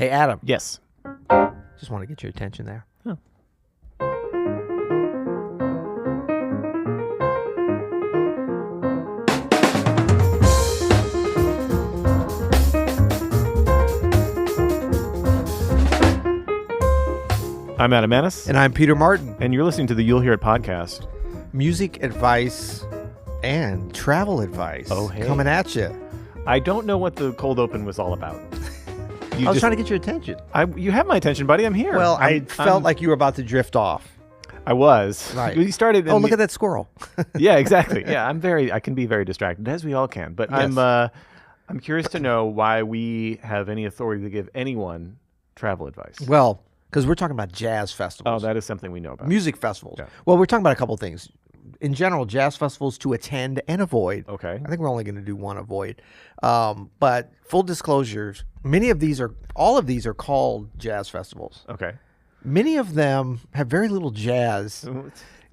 Hey, Adam. Yes. Just want to get your attention there. Oh. I'm Adam Manis. And I'm Peter Martin. And you're listening to the You'll Hear It podcast. Music advice and travel advice. Oh, hey. Coming at you. I don't know what the cold open was all about. I was trying to get your attention. You have my attention, buddy. I'm here. Well, I felt like you were about to drift off. I was. Right. You started. Oh, look at that squirrel. Yeah, exactly. Yeah, I can be very distracted, as we all can. But Yes. I'm curious to know why we have any authority to give anyone travel advice. Well, because we're talking about jazz Oh, festivals. that is something we know about. Music festivals. Yeah. Well, we're talking about a couple things. In general, jazz festivals to attend and avoid. Okay. I think we're only going to do one avoid. But full disclosures, all of these are called jazz festivals. Okay. Many of them have very little jazz.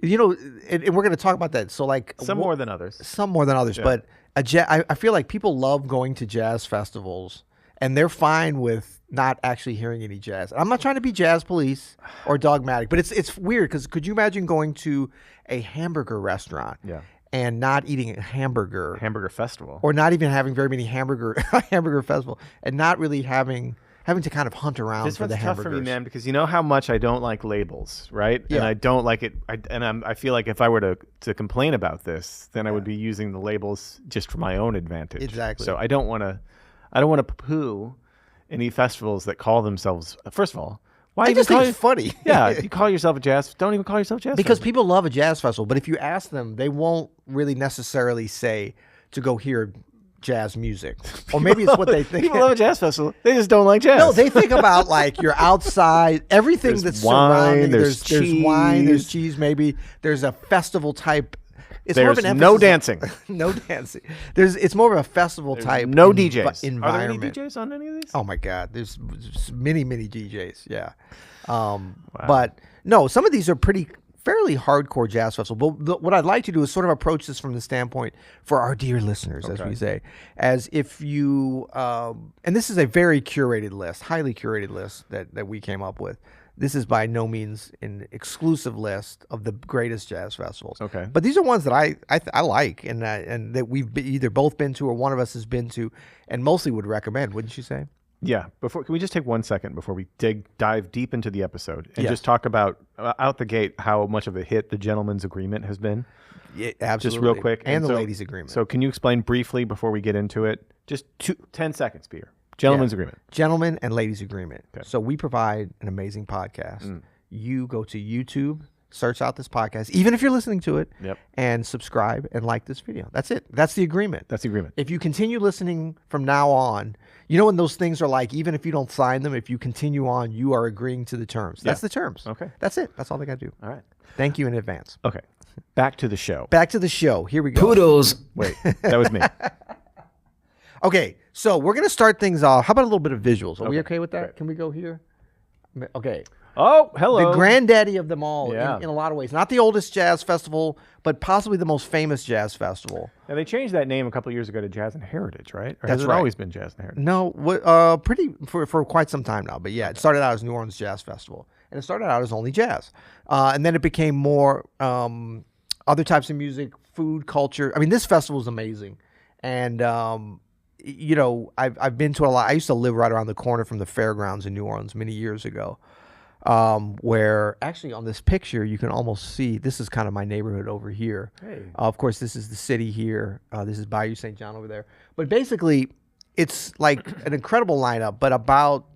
You know, and we're going to talk about that. So, like, Some more than others. Some more than others. Yeah. But I feel like people love going to jazz festivals, and they're fine with not actually hearing any jazz. I'm not trying to be jazz police or dogmatic, but it's weird because could you imagine going to a hamburger restaurant and not eating a hamburger festival, or not even having very many hamburger festival, and not really having to kind of hunt around this for the one's tough hamburgers? for me, man, because you know how much I don't like labels, right? Yeah. And I don't like it. I feel like if I were to complain about this, then I would be using the labels just for my own advantage. Exactly. So I don't want to poo any festivals that call themselves. First of all, why I even just call think it's funny. Yeah, you call yourself a jazz. Don't even call yourself a jazz. Because festival. people love a jazz festival, but if you ask them, they won't really necessarily say to go hear jazz music. Or maybe it's what they think. People love a jazz festival. They just don't like jazz. No, they think about like you're outside, everything There's that's wine, surrounding. there's There's wine, there's cheese. cheese, maybe. There's a festival type. It's more of There's an no emphasis dancing. no dancing. It's more of a festival type. No DJs. environment. Are there any DJs on any of these? Oh my God, there's many DJs. Yeah, but no, some of these are fairly hardcore jazz festivals. But what I'd like to do is sort of approach this from the standpoint for our dear listeners, as we say, as if you and this is a very curated list, highly curated list that we came up with. This is by no means an exclusive list of the greatest jazz festivals. Okay. But these are ones that I like and that we've either both been to or one of us has been to and mostly would recommend, wouldn't you say? Yeah. Can we just take 1 second before we dive deep into the episode and Yes. just talk about out the gate how much of a hit the Gentleman's Agreement has been? Yeah, absolutely. Just real quick. And the so- ladies' agreement. So can you explain briefly before we get into it? Just 10 seconds, Peter. Gentleman's Agreement. Gentlemen and ladies' agreement. Okay. So we provide an amazing podcast. You go to YouTube, search out this podcast, even if you're listening to it, and subscribe and like this video. That's it. That's the agreement. That's the agreement. If you continue listening from now on, you know when those things are like, even if you don't sign them, if you continue on, you are agreeing to the terms. That's the terms. Okay. That's it. That's all they got to do. All right. Thank you in advance. Okay. Back to the show. Back to the show. Here we go. Poodles. Wait, that was me. Okay, so we're going to start things off. How about a little bit of visuals? Are we Okay, okay with that? great. Can we go here? Okay. Oh, hello. The granddaddy of them all Yeah. in a lot of ways. Not the oldest jazz festival, but possibly the most famous jazz festival. Now, they changed that name a couple of years ago to Jazz and Heritage, right? Or That's has it right. always been Jazz and Heritage? No, pretty for quite some time now. But yeah, it started out as New Orleans Jazz Festival. And it started out as only jazz. And then it became more other types of music, food, culture. I mean, this festival is amazing. And you know, I've been to a lot. I used to live right around the corner from the fairgrounds in New Orleans many years ago, where actually on this picture you can almost see this is kind of my neighborhood over here. Hey. Of course, this is the city here. This is Bayou St. John over there. But basically, it's like an incredible lineup. But about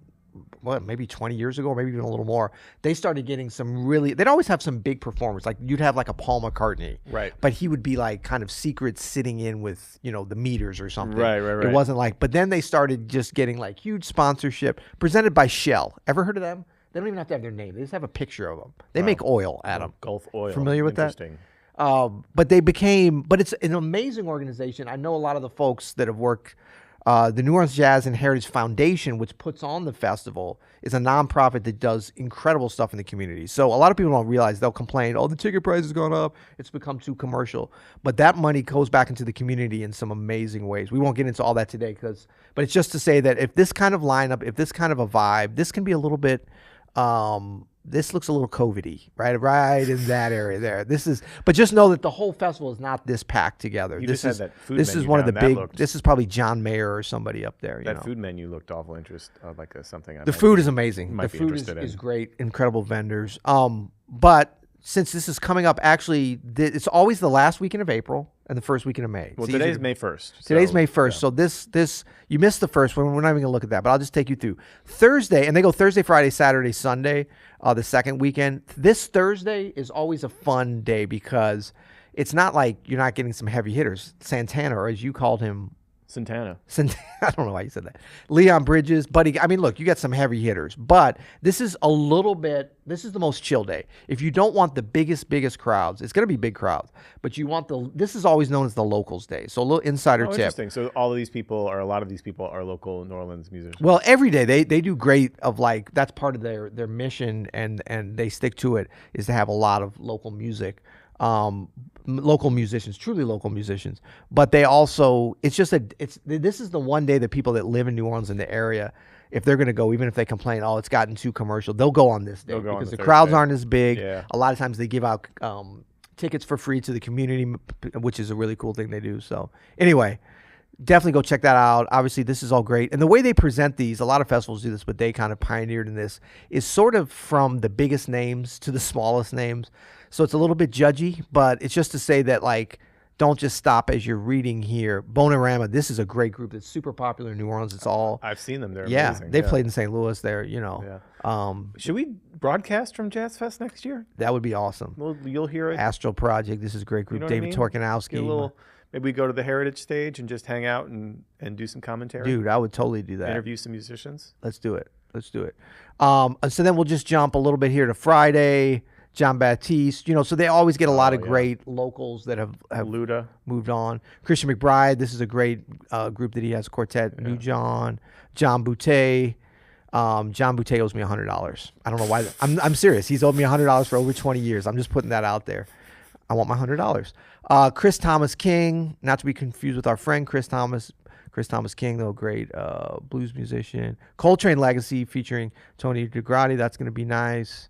maybe 20 years ago, or maybe even a little more, they started getting some really, they'd always have some big performers. Like you'd have like a Paul McCartney. Right. But he would be like kind of secret sitting in with, you know, the Meters or something. Right. It wasn't like, but then they started just getting like huge sponsorship presented by Shell. Ever heard of them? They don't even have to have their name. They just have a picture of them. They make oil, Adam. Gulf Oil. Familiar with that? Interesting. But it's an amazing organization. I know a lot of the folks that have worked The New Orleans Jazz and Heritage Foundation, which puts on the festival, is a nonprofit that does incredible stuff in the community. So a lot of people don't realize, they'll complain, oh, the ticket price has gone up, it's become too commercial. But that money goes back into the community in some amazing ways. We won't get into all that today, but it's just to say that if this kind of lineup, if this kind of a vibe, this can be a little bit, this looks a little COVID-y, right in that area there. But just know that the whole festival is not this packed together. This is that food this menu is one of the down. That big. looked- This is probably John Mayer or somebody up there. That food menu looked awful like something. The food is amazing. might The be food interested in. is great. Incredible vendors. But since this is coming up, actually, it's always the last weekend of April and the first weekend of May. Well, It's today's easy to- May 1st. Today's May 1st. So this you missed the first one. We're not even going to look at that, but I'll just take you through. Thursday, and they go Thursday, Friday, Saturday, Sunday, the second weekend. This Thursday is always a fun day because it's not like you're not getting some heavy hitters. Santana, or as you called him, Santana. I don't know why you said that. Leon Bridges, Buddy. I mean, look, you got some heavy hitters, but this is the most chill day. If you don't want the biggest crowds, it's going to be big crowds, but you want this is always known as the locals day. So a little insider tip. Interesting. So a lot of these people are local New Orleans musicians. Well, every day they do great of like, that's part of their mission, and they stick to it, is to have a lot of local music. Local musicians, truly local musicians, but they also, this is the one day that people that live in New Orleans in the area, if they're going to go, even if they complain, oh, it's gotten too commercial, they'll go on this day because the crowds aren't as big. Yeah. A lot of times they give out tickets for free to the community, which is a really cool thing they do. So anyway, definitely go check that out. Obviously, this is all great. And the way they present these, a lot of festivals do this, but they kind of pioneered in this, is sort of from the biggest names to the smallest names. So it's a little bit judgy, but it's just to say that, like, don't just stop as you're reading here. Bonorama, this is a great group that's super popular in New Orleans. It's all... I've seen them. They're yeah, amazing. they played in St. Louis there, you know. Yeah. Should we broadcast from Jazz Fest next year? That would be awesome. Well, you'll hear it. Astral Project, this is a great group. You know David what I mean? Torkanowski. Maybe we go to the Heritage stage and just hang out and do some commentary. Dude, I would totally do that. Interview some musicians. Let's do it. So then we'll just jump a little bit here to Friday. John Baptiste, so they always get a lot of great locals that have Luda moved on. Christian McBride, this is a great group that he has, quartet. New John Boutte. John Boutte owes me $100. I don't know why. I'm serious. He's owed me $100 for over 20 years. I'm just putting that out there. I want my $100. Chris Thomas King, not to be confused with our friend Chris Thomas King, though, great blues musician. Coltrane Legacy featuring Tony DeGrati. That's going to be nice.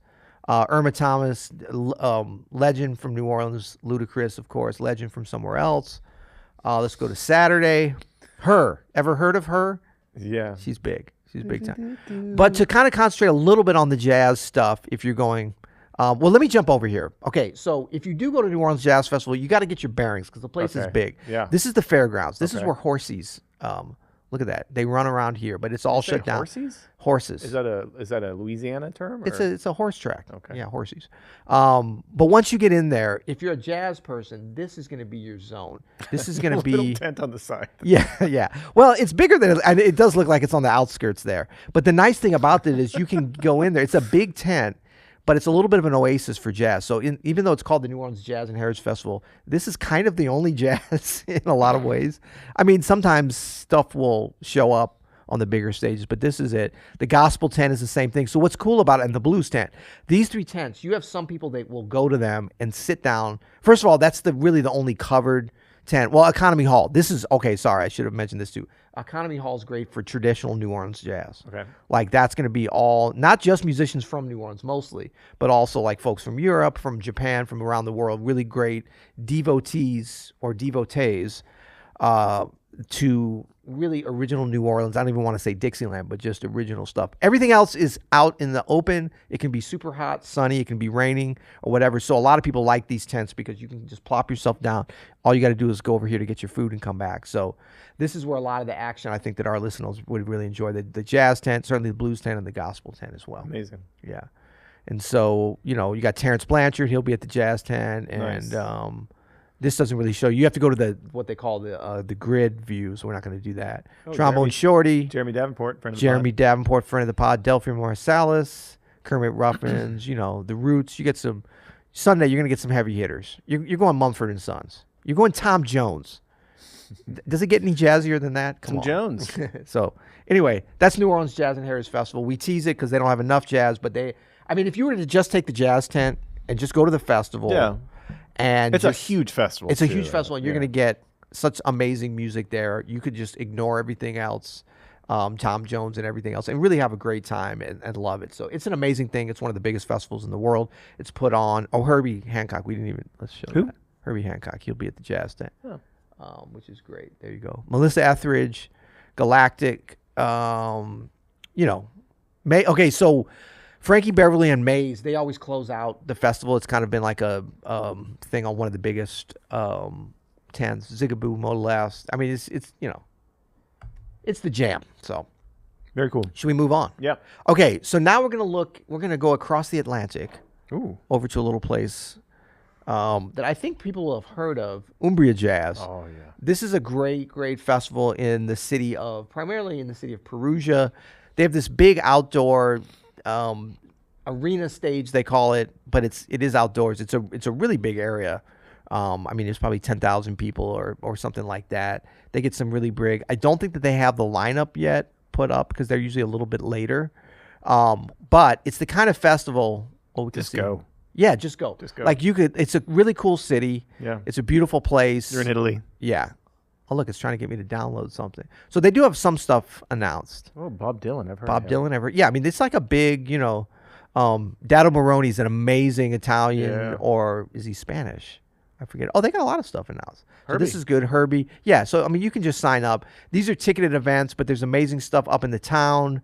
Irma Thomas, legend from New Orleans. Ludacris, of course, legend from somewhere else. Let's go to Saturday. Her. Ever heard of her? Yeah. She's big. She's big time. But to kind of concentrate a little bit on the jazz stuff, if you're going... well, let me jump over here. Okay, so if you do go to New Orleans Jazz Festival, you got to get your bearings because the place is big. Yeah. This is the fairgrounds. This is where horsies... look at that. They run around here, but it's all shut down. Horses. Is that a Louisiana term? Or? It's a horse track. Okay. Yeah, horsies. But once you get in there, if you're a jazz person, this is going to be your zone. This is going to be little tent on the side. Yeah. Well, it's bigger than and it does look like it's on the outskirts there. But the nice thing about it is you can go in there. It's a big tent, but it's a little bit of an oasis for jazz. So even though it's called the New Orleans Jazz and Heritage Festival, this is kind of the only jazz in a lot of ways. I mean, sometimes stuff will show up on the bigger stages, but this is it. The gospel tent is the same thing. So what's cool about it, and the blues tent, these three tents, you have some people that will go to them and sit down. First of all, that's really the only covered tent. Well, Economy Hall. This is, okay, sorry, I should have mentioned this too. Economy Hall is great for traditional New Orleans jazz. Okay. Like that's going to be all, not just musicians from New Orleans mostly, but also like folks from Europe, from Japan, from around the world, really great devotees or devotees to really original New Orleans. I don't even want to say Dixieland, but just original stuff. Everything else is out in the open. It can be super hot, sunny. It can be raining or whatever. So a lot of people like these tents because you can just plop yourself down. All you got to do is go over here to get your food and come back. So this is where a lot of the action, I think, that our listeners would really enjoy. The jazz tent, certainly the blues tent, and the gospel tent as well. Amazing. Yeah. And so, you got Terrence Blanchard. He'll be at the jazz tent. And Nice. This doesn't really show you. You have to go to what they call the grid view, so we're not going to do that. Oh, Trombone Shorty. Jeremy Davenport, friend of the Jeremy pod. Davenport, friend of the pod. Delphi Morsalis. Kermit Ruffins. The Roots. You get some... Sunday, you're going to get some heavy hitters. You're going Mumford & Sons. You're going Tom Jones. Does it get any jazzier than that? Come Some on. Jones. So anyway, that's New Orleans Jazz and Heritage Festival. We tease it because they don't have enough jazz, but I mean, if you were to just take the jazz tent and just go to the festival, Yeah. and It's a huge festival. It's a too, huge right? festival, and you're Yeah. going to get such amazing music there. You could just ignore everything else, Tom Jones and everything else, and really have a great time and love it. So it's an amazing thing. It's one of the biggest festivals in the world. It's put on. Oh, Herbie Hancock. Let's show Who? that. Herbie Hancock. He'll be at the jazz tent, Oh. which is great. There you go. Melissa Etheridge, Galactic. Okay, so Frankie Beverly and Maze, they always close out the festival. It's kind of been like a thing on one of the biggest tents. Zigaboo, Modest. I mean, it's it's the jam. So Very cool. should we move on? Yeah. Okay, so now we're gonna go across the Atlantic Ooh. over to a little place that I think people will have heard of, Umbria Jazz. Oh yeah. This is a great festival primarily in the city of Perugia. They have this big outdoor arena stage, they call it, but it is outdoors. It's a really big area. I mean, there's probably 10,000 people or something like that. They get some really big. I don't think that they have the lineup yet put up because they're usually a little bit later. But it's the kind of festival. Oh, Just go. Yeah, just go. Just go. Like it's a really cool city. Yeah. It's a beautiful place. You're in Italy. Yeah. Oh, look, it's trying to get me to download something. So they do have some stuff announced. Oh, Bob Dylan. I've heard Bob of him. Dylan ever? Yeah, I mean, it's like a big, Dado Moroni's an amazing Italian, Yeah. or is he Spanish? I forget. Oh, they got a lot of stuff announced. So this Herbie. is good. Herbie. Yeah, so, I mean, you can just sign up. These are ticketed events, but there's amazing stuff up in the town.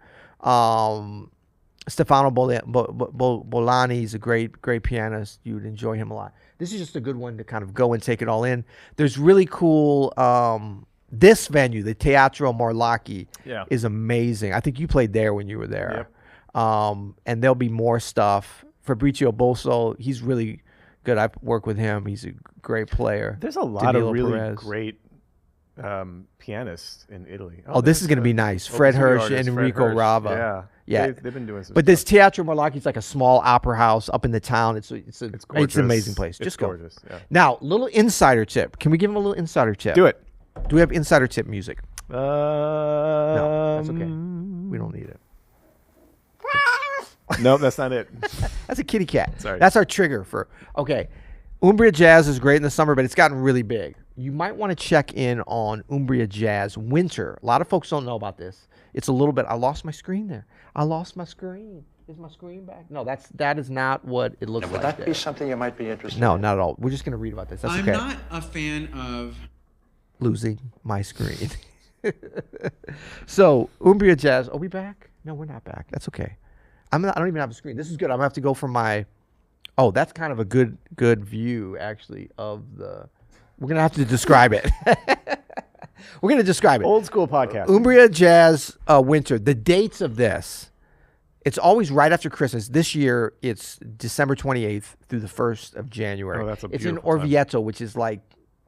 Stefano Bolani is a great pianist. You would enjoy him a lot. This is just a good one to kind of go and take it all in. There's really cool. This venue, the Teatro Morlacchi, Yeah. is amazing. I think you played there when you were there. Yep. And there'll be more stuff. Fabrizio Bosso, he's really good. I work with him. He's a great player. There's a lot Danilo of really Perez. great pianists in Italy. Oh, this is going to be nice. Fred Hirsch and Enrico Rava. Yeah. Yeah. They've been doing some But this Teatro Morlacchi is like a small opera house up in the town. It's It's an gorgeous. amazing place. It's Just go. gorgeous. Yeah. Now, little insider tip. Can we give him a little insider tip? Do it. Do we have insider tip music? No, that's okay. We don't need it. No, that's not it. That's a kitty cat. Sorry. That's our trigger for. Okay. Umbria Jazz is great in the summer, but it's gotten really big. You might want to check in on Umbria Jazz Winter. A lot of folks don't know about this. It's a little bit. I lost my screen there. I lost my screen. Is my screen back? No, that is not what it looks like. Would that there. be something you might be interested No, in? not at all. We're just going to read about this. That's I'm okay. not a fan of. Losing my screen. So, Umbria Jazz. Are we back? No, we're not back. That's okay. I don't even have a screen. This is good. I'm going to have to go from my. Oh, that's kind of a good view, actually, of the. We're going to have to describe it. We're going to describe it. Old school podcast. Umbria Jazz Winter. The dates of this, it's always right after Christmas. This year, it's December 28th through the 1st of January. Oh, that's a It's in beautiful time. Orvieto, which is like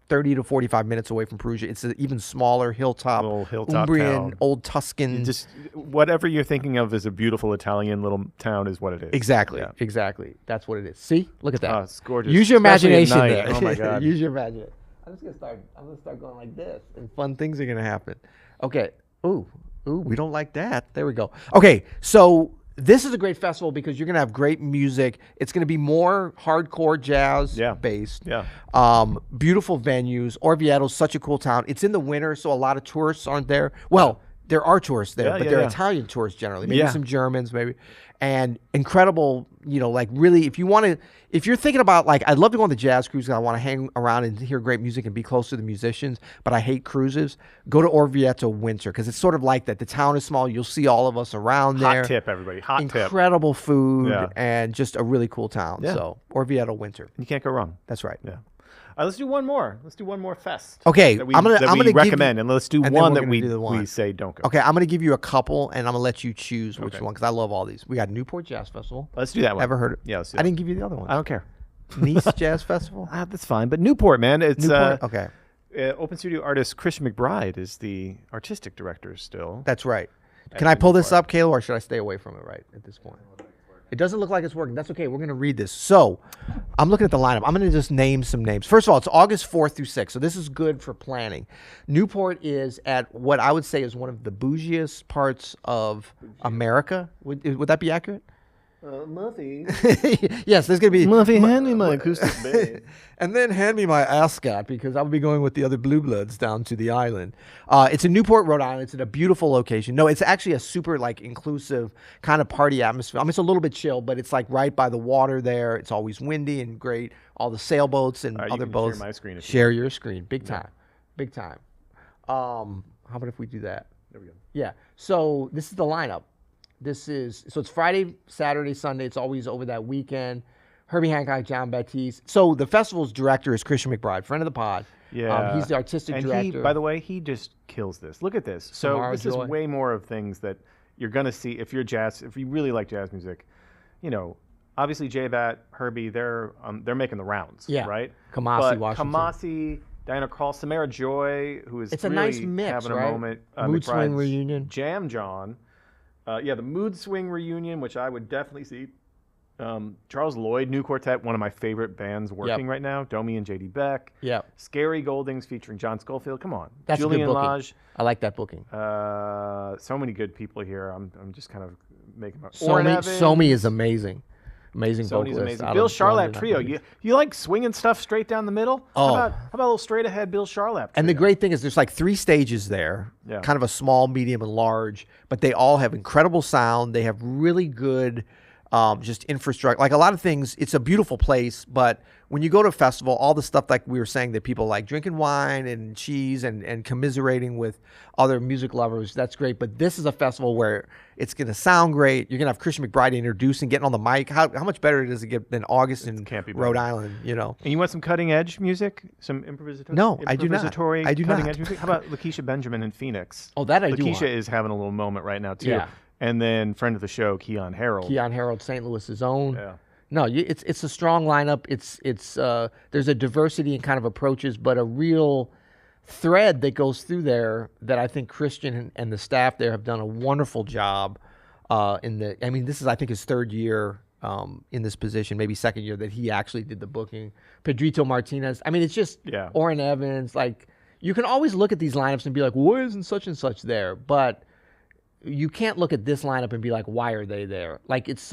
30 to 45 minutes away from Perugia. It's an even smaller hilltop, Little hilltop Umbrian, town. old Tuscan. Just whatever you're thinking of as a beautiful Italian little town is what it is. Exactly, Yeah. exactly. That's what it is. See, look at that. Oh, it's gorgeous. Use your Especially at imagination night. there. Oh my God. Use your imagination. I'm gonna start going like this, and fun things are gonna happen. Okay. Ooh, we don't like that. There we go. Okay, so this is a great festival because you're gonna have great music. It's gonna be more hardcore jazz based. Yeah. Beautiful venues. Orvieto's such a cool town. It's in the winter, so a lot of tourists aren't there. Well, there are tourists there, Yeah, but yeah, they're yeah. Italian tourists generally. Maybe Yeah. some Germans, maybe. And incredible, like really, if you're thinking about like, I'd love to go on the jazz cruise and I want to hang around and hear great music and be close to the musicians, but I hate cruises, go to Orvieto Winter because it's sort of like that. The town is small. You'll see all of us around there. Hot tip, everybody. Hot tip. Incredible food Yeah. and just a really cool town. Yeah. So Orvieto Winter. You can't go wrong. That's right. Yeah. Let's do one more. Let's do one more fest. Okay, That we, I'm gonna give recommend, you- and let's do and then one we're that gonna we do the one. we say don't go. Okay, I'm going to give you a couple, and I'm going to let you choose which Okay. one because I love all these. We got Newport Jazz Festival. Let's do that one. Ever heard it? Yeah, let's do I that. didn't give you the other one. I don't care. Nice Jazz Festival. That's fine. But Newport, man, it's Newport. Okay, Open studio artist Chris McBride is the artistic director still. that's right. Can I pull this up, Caleb, or should I stay away from it right at this point? It doesn't look like it's working. That's okay. We're going to read this. So I'm looking at the lineup. I'm going to just name some names. First of all, it's August 4th through 6th. So this is good for planning. Newport is at what I would say is one of the bougiest parts of America. Would that be accurate? Muffy. Yes, there's going to be... Muffy, hand me my acoustic bass. And then hand me my ascot because I'll be going with the other Blue Bloods down to the island. It's in Newport, Rhode Island. It's in a beautiful location. No, it's actually a super like inclusive kind of party atmosphere. I mean, it's a little bit chill, but it's like right by the water there. It's always windy and great. All the sailboats and other boats. Share my screen. Share your screen. Big time. Big time. How about if we do that? There we go. Yeah. So this is the lineup. So it's Friday, Saturday, Sunday. It's always over that weekend. Herbie Hancock, John Baptiste. So the festival's director is Christian McBride, friend of the pod. Yeah. He's the artistic director. And by the way, he just kills this. Look at this. So Samara this Joy. is way more of things that you're going to see if you're if you really like jazz music. You know, obviously J-Bat, Herbie, they're making the rounds, Yeah. right? Kamasi, But Washington. Kamasi, Diana Krall, Samara Joy, who is It's a really nice mix, having right? a moment. Mood Swing McBride's Reunion. Jam John. The Mood Swing Reunion, which I would definitely see. Charles Lloyd, New Quartet, one of my favorite bands working right now. Domi and J.D. Beck. Yep. Scary Goldings featuring John Schofield. Come on. That's Julian a good booking. Lage. I like that booking. So many good people here. I'm just kind of making my... Somi is amazing. Amazing Sony's vocalist. amazing. out Bill of Charlap London, I Trio. believe. You like swinging stuff straight down the middle? Oh. How about a little straight ahead Bill Charlap Trio? And the great thing is there's like 3 stages there, Yeah. kind of a small, medium, and large, but they all have incredible sound. They have really good just infrastructure. Like a lot of things, it's a beautiful place, but when you go to a festival, all the stuff like we were saying that people like drinking wine and cheese and commiserating with other music lovers, that's great. But this is a festival where it's going to sound great. You're going to have Christian McBride introducing, getting on the mic. How much better does it get than August in can't be Rhode better. Island, you know? And you want some cutting edge music? Some improvisatory? No, I do not. Improvisatory I do cutting not. edge music? How about Lakeisha Benjamin in Phoenix? Oh, that I do Lakeisha want. is having a little moment right now, too. Yeah. And then friend of the show, Keon Harold. Keon Harold, St. Louis's own. Yeah. No, it's a strong lineup. There's a diversity in kind of approaches, but a real thread that goes through there that I think Christian and the staff there have done a wonderful job. This is I think his 3rd year in this position, maybe 2nd year that he actually did the booking. Pedrito Martinez. I mean, it's just Orrin Evans. Like you can always look at these lineups and be like, why isn't such and such there? But you can't look at this lineup and be like, why are they there? Like it's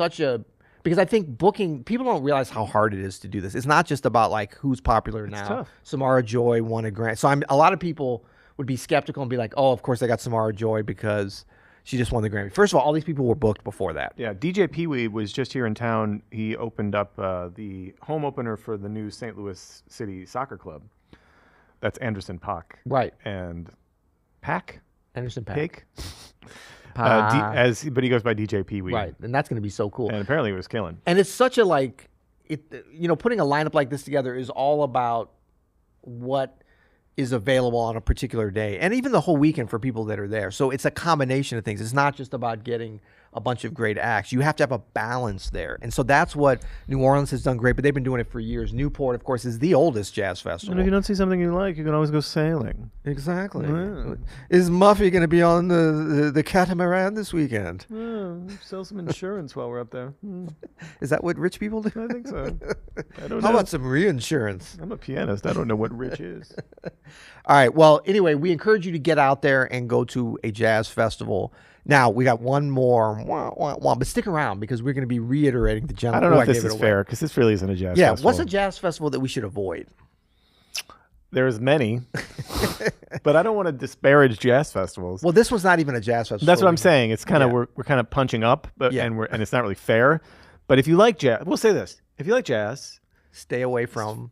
because I think booking, people don't realize how hard it is to do this. It's not just about like who's popular now. tough. Samara Joy won a Grammy. So a lot of people would be skeptical and be like, oh, of course they got Samara Joy because she just won the Grammy. First of all these people were booked before that. Yeah, DJ Pee Wee was just here in town. He opened up the home opener for the new St. Louis City Soccer Club. That's Anderson Paak. Right. And Paak? Anderson Paak. Paak? But he goes by DJ Pee Wee. Right. And that's going to be so cool. And apparently it was killing. And it's such a putting a lineup like this together is all about what is available on a particular day and even the whole weekend for people that are there. So it's a combination of things. It's not just about getting a bunch of great acts. You have to have a balance there. And so that's what New Orleans has done great, but they've been doing it for years. Newport, of course, is the oldest jazz festival. And if you don't see something you like, you can always go sailing. Exactly. Yeah. Is Muffy going to be on the catamaran this weekend? Sell some insurance while we're up there. Is that what rich people do? I think so. I don't How know. about some reinsurance? I'm a pianist. I don't know what rich is. All right. Well, anyway, we encourage you to get out there and go to a jazz festival. Now, we got one more, but stick around because we're going to be reiterating the general. I don't know if this is fair because this really isn't a jazz festival. What's a jazz festival that we should avoid? There's many, but I don't want to disparage jazz festivals. Well, this was not even a jazz festival. That's what I'm saying. It's kind of we're kind of punching up, but and it's not really fair. But if you like jazz, we'll say this: if you like jazz, stay away from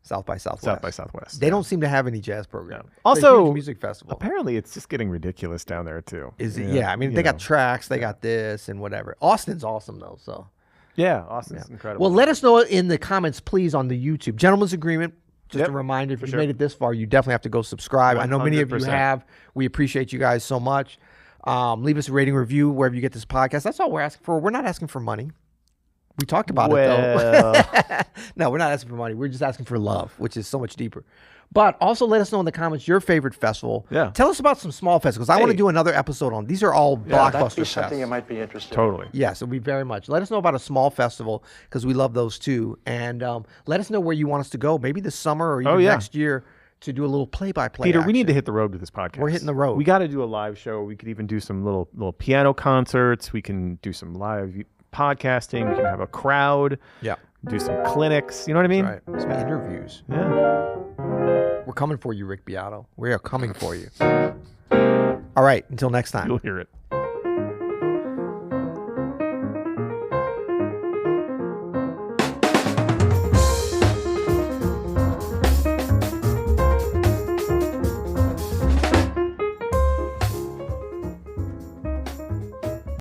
South by Southwest. South by Southwest. They don't seem to have any jazz programs. No. Also, it's a huge music festival. Apparently, it's just getting ridiculous down there too. Is it? Yeah. I mean, they got tracks, they got this and whatever. Austin's awesome though. So yeah, Austin's incredible. Well, let us know in the comments, please, on the YouTube. Gentleman's Agreement. Just a reminder, if you made it this far, you definitely have to go subscribe. 100%. I know many of you have. We appreciate you guys so much. Leave us a rating review wherever you get this podcast. That's all we're asking for. We're not asking for money. We talked about it, though. No, we're not asking for money. We're just asking for love, which is so much deeper. But also let us know in the comments your favorite festival. Yeah. Tell us about some small festivals. I want to do another episode on these. Are all blockbuster That'd be fests. something you might be interested in. Totally. Yes, it would be very much. Let us know about a small festival because we love those too. And let us know where you want us to go, maybe this summer or even next year, to do a little play-by-play Peter, action. we need to hit the road with this podcast. We're hitting the road. We got to do a live show. We could even do some little piano concerts. We can do some live podcasting. We can have a crowd. Yeah. Do some clinics. You know what I mean? Right. Some interviews. Yeah. We're coming for you, Rick Beato. We are coming for you. All right. Until next time. You'll hear it.